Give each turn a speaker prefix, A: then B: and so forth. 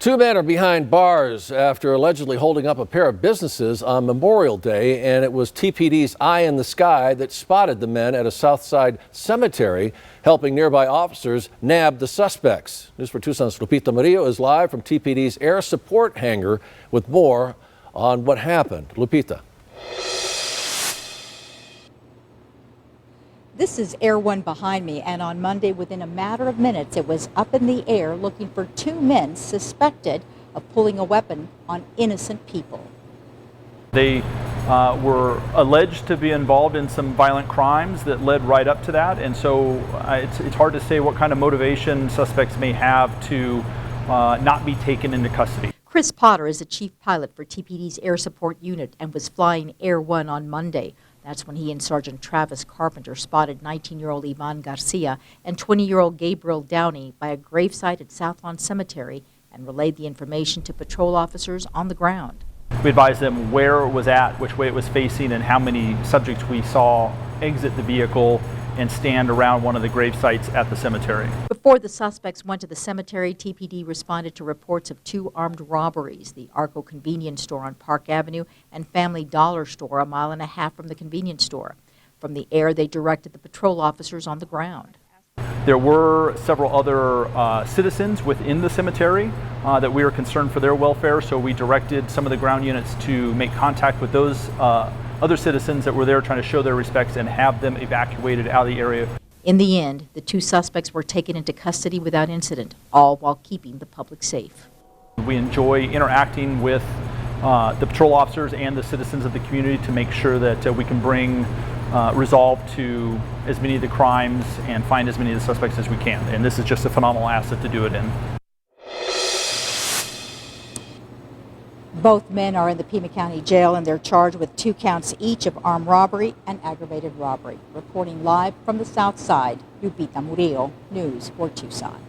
A: Two men are behind bars after allegedly holding up a pair of businesses on Memorial Day, and it was TPD's Eye in the Sky that spotted the men at a Southside cemetery, helping nearby officers nab the suspects. News for Tucson's Lupita Murillo is live from TPD's air support hangar with more on what happened. Lupita.
B: This is Air 1 behind me, and on Monday, within a matter of minutes, it was up in the air looking for two men suspected of pulling a weapon on innocent people.
C: They were alleged to be involved in some violent crimes that led right up to that, and so it's hard to say what kind of motivation suspects may have to not be taken into custody.
B: Chris Potter is the chief pilot for TPD's Air Support Unit and was flying Air 1 on Monday. That's when he and Sergeant Travis Carpenter spotted 19-year-old Ivan Garcia and 20-year-old Gabriel Downey by a gravesite at South Lawn Cemetery and relayed the information to patrol officers on the ground.
C: We advised them where it was at, which way it was facing, and how many subjects we saw exit the vehicle and stand around one of the grave sites at the cemetery.
B: Before the suspects went to the cemetery, TPD responded to reports of two armed robberies, the Arco convenience store on Park Avenue and Family Dollar store a mile and a half from the convenience store. From the air, they directed the patrol officers on the ground.
C: There were several other citizens within the cemetery that we were concerned for their welfare, so we directed some of the ground units to make contact with those other citizens that were there, trying to show their respects and have them evacuated out of the area.
B: In the end, the two suspects were taken into custody without incident, all while keeping the public safe.
C: We enjoy interacting with the patrol officers and the citizens of the community to make sure that we can bring resolve to as many of the crimes and find as many of the suspects as we can. And this is just a phenomenal asset to do it in.
B: Both men are in the Pima County Jail, and they're charged with 2 counts each of armed robbery and aggravated robbery. Reporting live from the South Side, Lupita Murillo, News for Tucson.